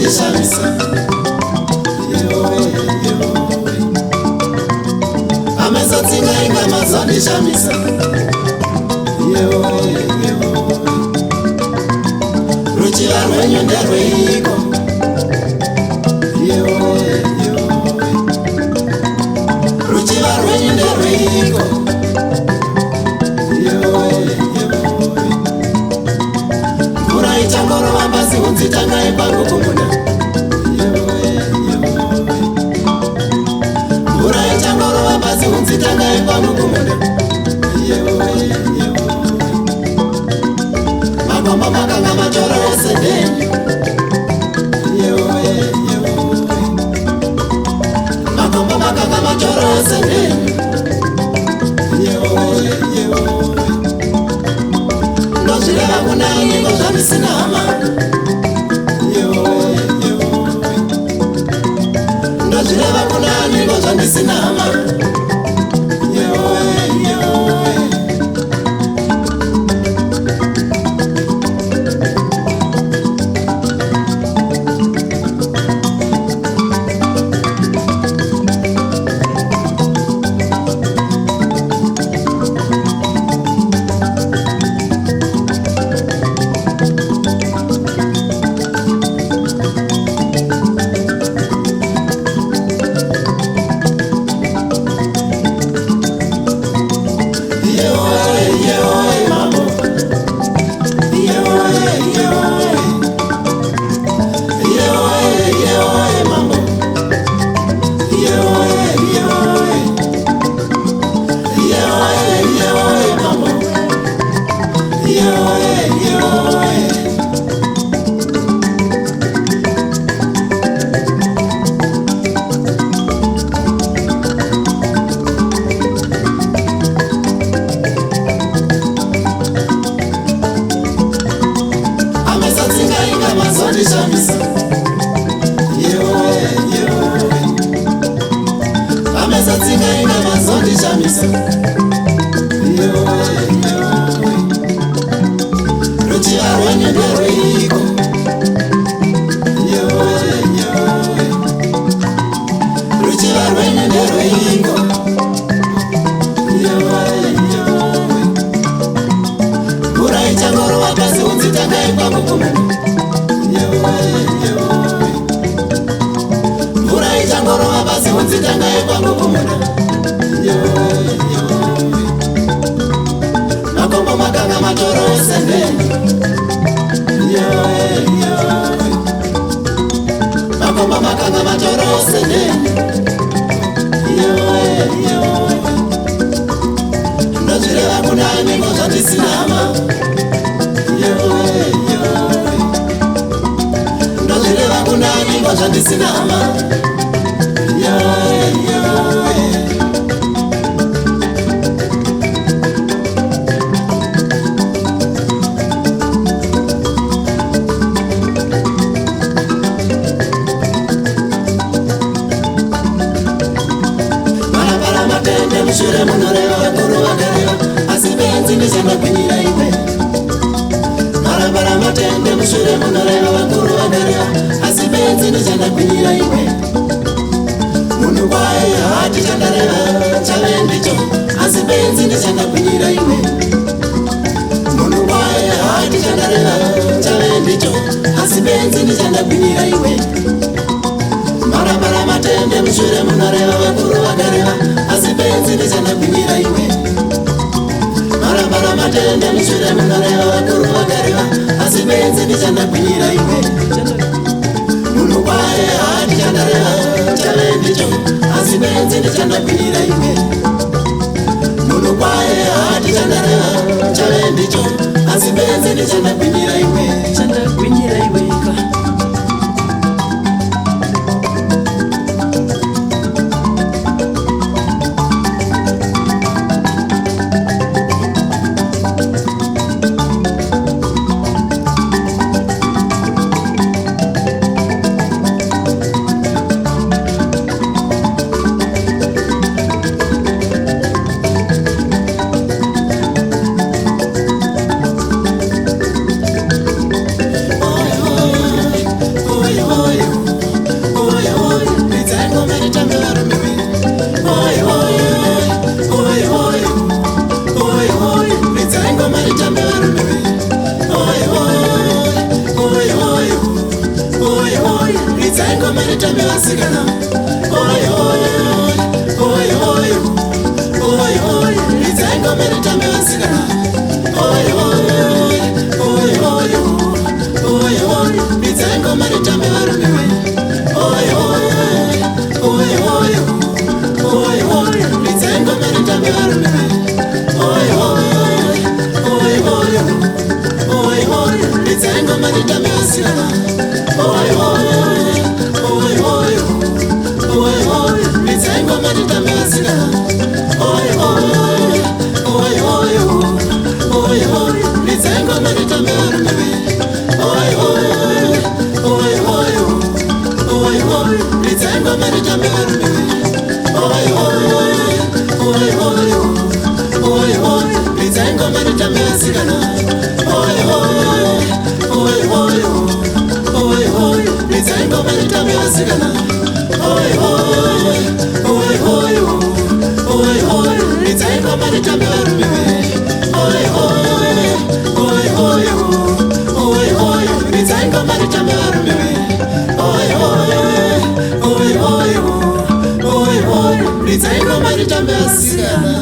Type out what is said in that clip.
mazondishamisa. Amesatsinga inga mazondishamisa. Ruchiva rwenyu nderweiko. Ruchiva rwenyu nderweiko. Mvura ichangorova pasi hunzi tangai pangu kumunda. Mvura ichangorova pasi hunzi tangai pangu kumunda. Makomba makanga machoro esedeni. Makomba makanga machoro esedeni. Ndozvireva kunani ngozvandisina hama. Ndozvireva kunani ngozvandisina hama. Amesatsinga inga mazondishamisa. Ruchiva rwenyu nderweiko. Ruchiva rwenyu nderweiko. Mvura ichangorova pasi hunzi tangai pangu kumunda. Mvura ichangorova pasi hunzi tangai pangu kumunda. Makombo makanga matoro esendeni. Makombo makanga matoro esendeni. Ndozvireva kunani ngozvandisina hama. Ndozvireva kunani ngozvandisina hama. Marapara matende mushure munoreva vakuru vakareva. Asi benzi ndichandagwinyira iwe. Marapara matende mushure munoreva vakuru vakareva. Asi benzi ndichandagwinyira iwe. Munhu kwaye hati chandareva chave ndicho. Asi benzi ndichandagwinyira iwe. Munhu kwaye hati chandareva chave ndicho. Asi benzi ndichandagwinyira iwe. Marapara matende mushure munoreva vakuru vakareva. Asi benzi ndichandagwinyira iwe. Marapara matende mushure munoreva vakuru vakareva. Asi benzi ndichandagwinyira iwe. Munhu kwaye hati chandareva chave ndicho. Asi benzi ndichandagwinyira iwe. Munhu kwaye hati chandareva chave ndicho. Asi benzi ndichandagwinyira iwe. Chandagwinyira iwe. maritambe asikana. Oi oi oi oi oi oi, nitsengo maritambe asikana. Oi oi oi oi oi oi, nitsengo maritambe arume. Oi oi oi oi oi oi, nitsengo maritambe arume. Oi oi oi oi oi oi, nitsengo maritambe asikana. Oi oi oi oi oi oi, nitsengo maritambe asikana. Oi oi oi oi oi oi, nitsengo maritambe arume. Oi oi oi oi oi oi, nitsengo maritambe arume. Oi oi oi oi oi oi, nitsengo maritambe asikana. Oi oi oi oi oi oi, nitsengo maritambe asikana. Oi oi oi oi oi oi, nitsengo maritambe arume. Oi oi oi oi oi oi, nitsengo maritambe arume. Oi oi oi oi oi oi, nitsengo maritambe asikana.